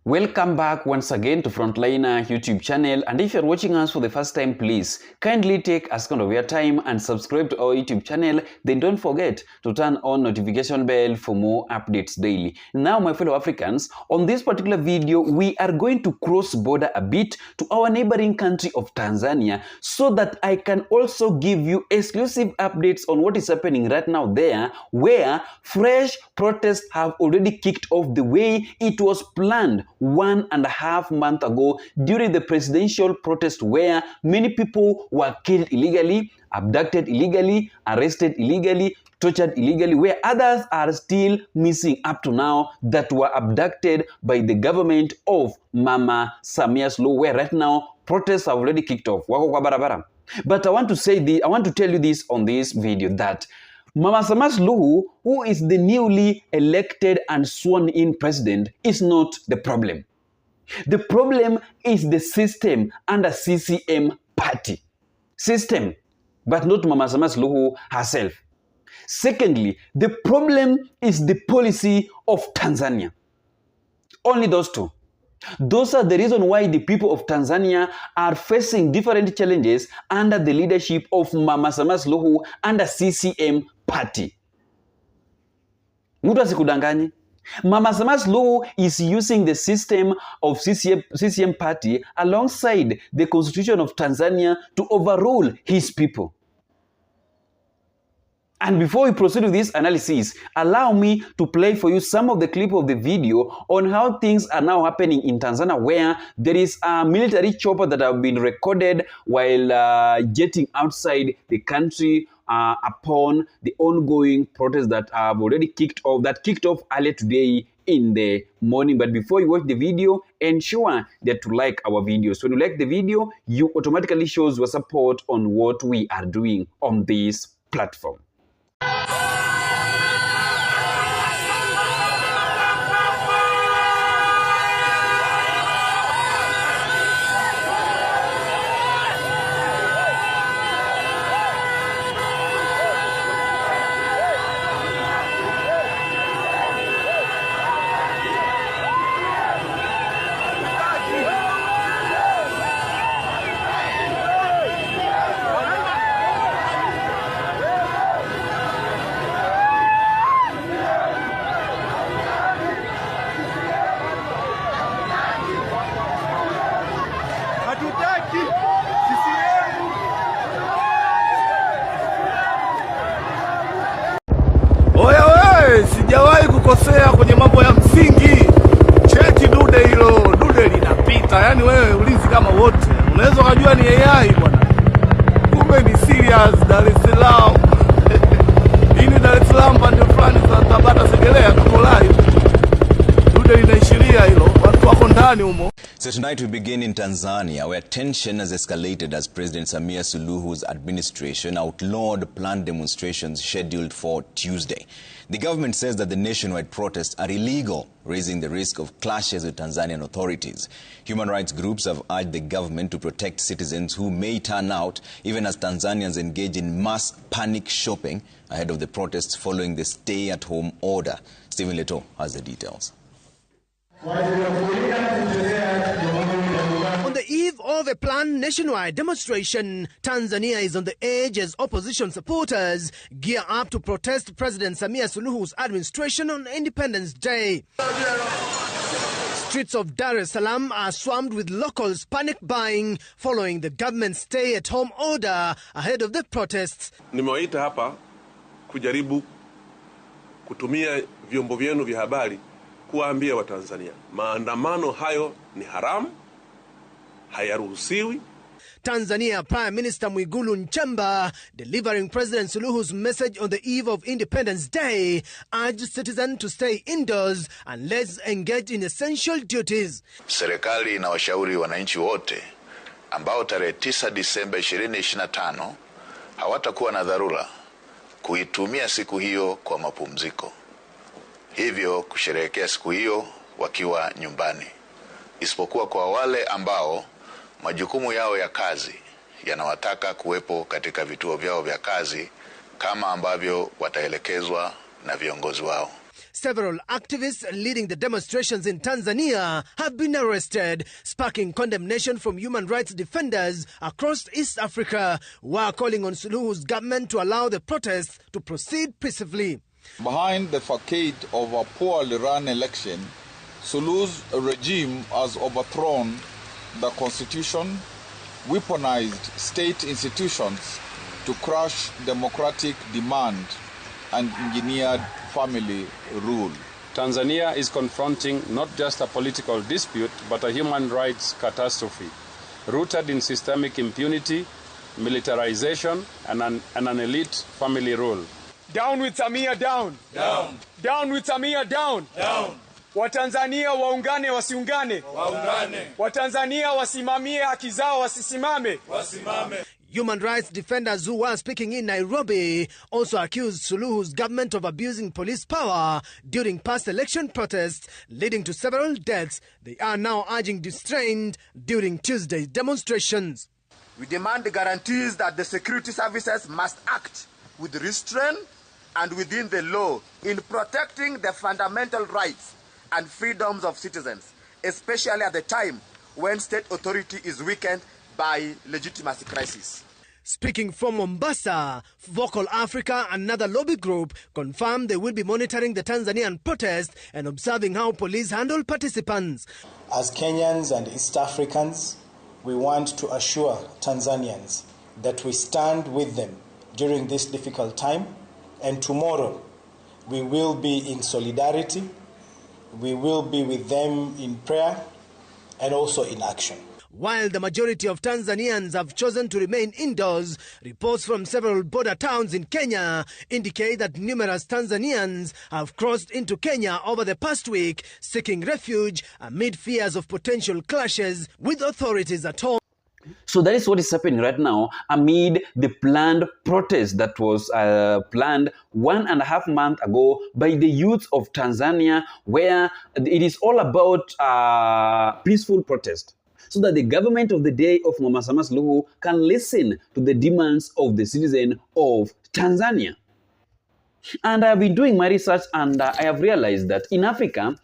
Welcome back once again to Frontliner YouTube channel, and if you're watching us for the first time, please kindly take a second of your time and subscribe to our YouTube channel. Then don't forget to turn on notification bell for more updates daily. Now, my fellow Africans, on this particular video, we are going to cross border a bit to our neighboring country of Tanzania so that I can also give you exclusive updates on what is happening right now there, where fresh protests have already kicked off the way it was planned 1.5 months ago during the presidential protest, where many people were killed illegally, abducted illegally, arrested illegally, tortured illegally, where others are still missing up to now that were abducted by the government of Mama Samia Suluhu, where right now protests have already kicked off. But I want to tell you this on this video, that Mama Samia Suluhu, who is the newly elected and sworn in president, is not the problem. The problem is the system under CCM party. System, but not Mama Samia Suluhu herself. Secondly, the problem is the policy of Tanzania. Only those two. Those are the reason why the people of Tanzania are facing different challenges under the leadership of Mama Samia Suluhu under CCM party. Mtu asikudanganye. Mama Samia Suluhu is using the system of CCM party alongside the constitution of Tanzania to overrule his people. And before we proceed with this analysis, allow me to play for you some of the clip of the video on how things are now happening in Tanzania, where there is a military chopper that have been recorded while jetting outside the country upon the ongoing protests that have already kicked off earlier today in the morning. But before you watch the video, ensure that you like our videos. When you like the video, you automatically shows your support on what we are doing on this platform. Sijawahi kukosea kwenye mambo ya msingi. Cheki dude hilo, dude linapita. Yani wewe ulizi kama wote. Unaweza kujua ni AI bwana. Kumbe ni serious. Dar es Salaam. Hii ni Dar es Salaam pande fulani za Tabata Segelea tuko live. Dude linaishiria hilo. Watu wako ndani humo. So tonight we begin in Tanzania, where tension has escalated as President Samia Suluhu's administration outlawed planned demonstrations scheduled for Tuesday. The government says that the nationwide protests are illegal, raising the risk of clashes with Tanzanian authorities. Human rights groups have urged the government to protect citizens who may turn out, even as Tanzanians engage in mass panic shopping ahead of the protests following the stay-at-home order. Stephen Leto has the details. On the eve of a planned nationwide demonstration, Tanzania is on the edge as opposition supporters gear up to protest President Samia Suluhu's administration on Independence Day. Streets of Dar es Salaam are swarmed with locals panic buying following the government's stay-at-home order ahead of the protests. Nimewaita hapa kujaribu kutumia vyombo vyenu vya habari kuwaambia Watanzania maandamano hayo ni haramu, hayaruhusiwi. Tanzania Prime Minister Mwigulu Nchemba, delivering President Suluhu's message on the eve of Independence Day, urged citizens to stay indoors and let's engage in essential duties. Serikali inawashauri wananchi wote ambao tarehe 9 Disemba 2025 hawatakuwa na dharura kuitumia siku hiyo kwa mapumziko. Hivyo kusherehekea siku hiyo wakiwa nyumbani, isipokuwa kwa wale ambao majukumu yao ya kazi yanawataka kuwepo katika vituo vyao vya kazi kama ambavyo wataelekezwa na viongozi wao. Several activists leading the demonstrations in Tanzania have been arrested, sparking condemnation from human rights defenders across East Africa, who are calling on Suluhu's government to allow the protests to proceed peacefully. Behind the facade of a poorly run election, Suluhu's regime has overthrown the constitution, weaponized state institutions to crush democratic demand and engineered family rule. Tanzania is confronting not just a political dispute, but a human rights catastrophe, rooted in systemic impunity, militarization, and an elite family rule. Down with Samia, down. Down. Down with Samia, down. Down. Watanzania waungane wasiungane. Waungane. Watanzania wasimamie haki zao wasisimame. Wasimame. Human rights defenders who were speaking in Nairobi also accused Suluhu's government of abusing police power during past election protests, leading to several deaths. They are now urging restraint during Tuesday's demonstrations. We demand the guarantees that the security services must act with restraint and within the law in protecting the fundamental rights and freedoms of citizens, especially at the time when state authority is weakened by legitimacy crisis. Speaking from Mombasa, Vocal Africa, another lobby group, confirmed they will be monitoring the Tanzanian protest and observing how police handle participants. As Kenyans and East Africans, we want to assure Tanzanians that we stand with them during this difficult time, and tomorrow we will be in solidarity, we will be with them in prayer and also in action. While the majority of Tanzanians have chosen to remain indoors, reports from several border towns in Kenya indicate that numerous Tanzanians have crossed into Kenya over the past week, seeking refuge amid fears of potential clashes with authorities at home. So that is what is happening right now amid the planned protest that was planned 1.5 months ago by the youth of Tanzania, where it is all about peaceful protest, so that the government of the day of Mama Samia Suluhu can listen to the demands of the citizen of Tanzania. And I have been doing my research, and I have realized that in Africa,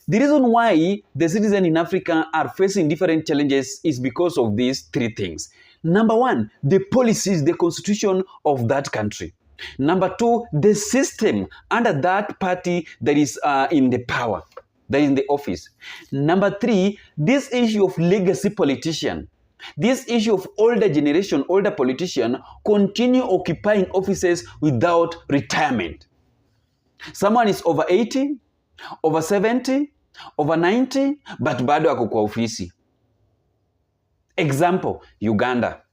the reason why the citizens in Africa are facing different challenges is because of these three things. Number one, the policies, the constitution of that country. Number two, the system under that party that is in the power, that is in the office. Number three, this issue of legacy politician. This issue of older generation, older politician continue occupying offices without retirement. Someone is over 80, over 70, over 90, but bado ako kwa ofisi. Example, Uganda.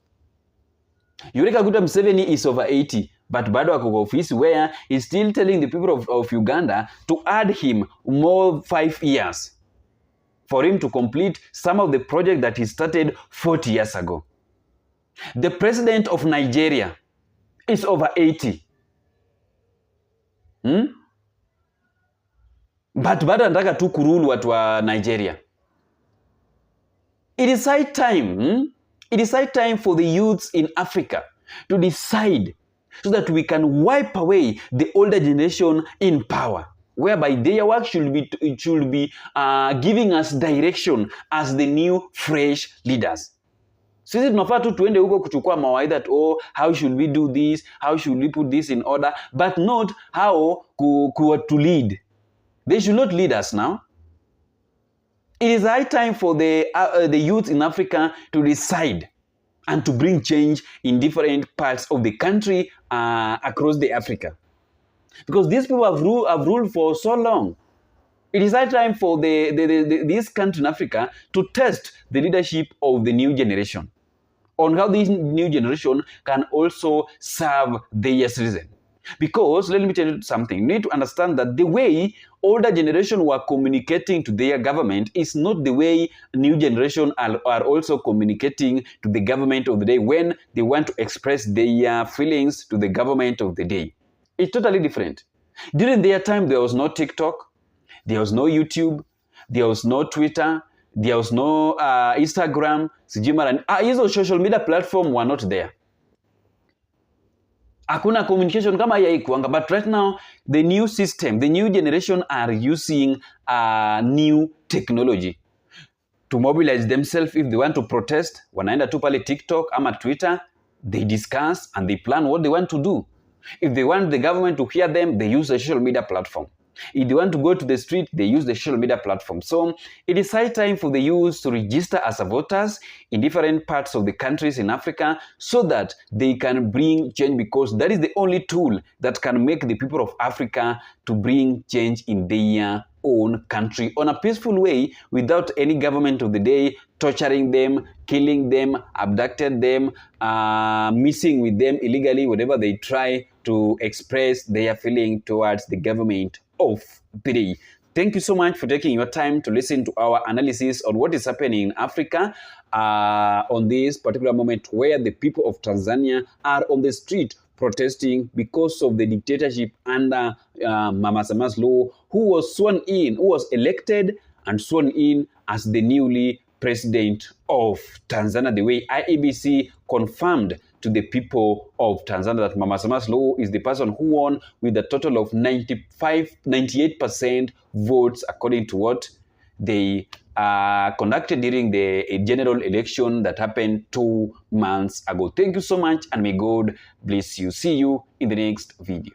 Yoweri Kaguta Museveni is over 80, but bado ako kwa ofisi, where he's still telling the people of Uganda to add him more 5 years for him to complete some of the project that he started 40 years ago. The president of Nigeria is over 80. But bado anataka tu kurulu watu wa Nigeria. It is high time, it is high time for the youths in Africa to decide so that we can wipe away the older generation in power, whereby their work should be giving us direction as the new fresh leaders. Sisi tunafaa tu tuende huko kuchukua mawaidha that how should we do this, how should we put this in order, but not how to lead. They should not lead us now. It is high time for the youth in Africa to decide and to bring change in different parts of the country across the Africa. Because these people have ruled for so long. It is high time for this country in Africa to test the leadership of the new generation on how this new generation can also serve their citizens. Because let me tell you something, you need to understand that the way older generation were communicating to their government is not the way new generation are also communicating to the government of the day when they want to express their feelings to the government of the day. It's totally different. During their time, there was no TikTok, there was no YouTube, there was no Twitter, there was no Instagram, hizo social media platform were not there. Hakuna communication kama hii haikuanga, but right now the new system, the new generation are using new technology to mobilize themselves. If they want to protest, wanaenda tu pale TikTok ama Twitter, they discuss and they plan what they want to do. If they want the government to hear them, they use a social media platform. If they want to go to the street, they use the social media platform. So it is high time for the youth to register as voters in different parts of the countries in Africa so that they can bring change, because that is the only tool that can make the people of Africa to bring change in their own country on a peaceful way, without any government of the day torturing them, killing them, abducted them, missing with them illegally, whatever they try to express their feeling towards the government of the day. Thank you so much for taking your time to listen to our analysis on what is happening in Africa on this particular moment, where the people of Tanzania are on the street protesting because of the dictatorship under Mama Sama's law, who was sworn in, who was elected and sworn in as the newly president of Tanzania, the way IEBC confirmed to the people of Tanzania that Mama Sama's law is the person who won with a total of 98% votes, according to what they conducted during the general election that happened 2 months ago. Thank you so much, and may God bless you. See you in the next video.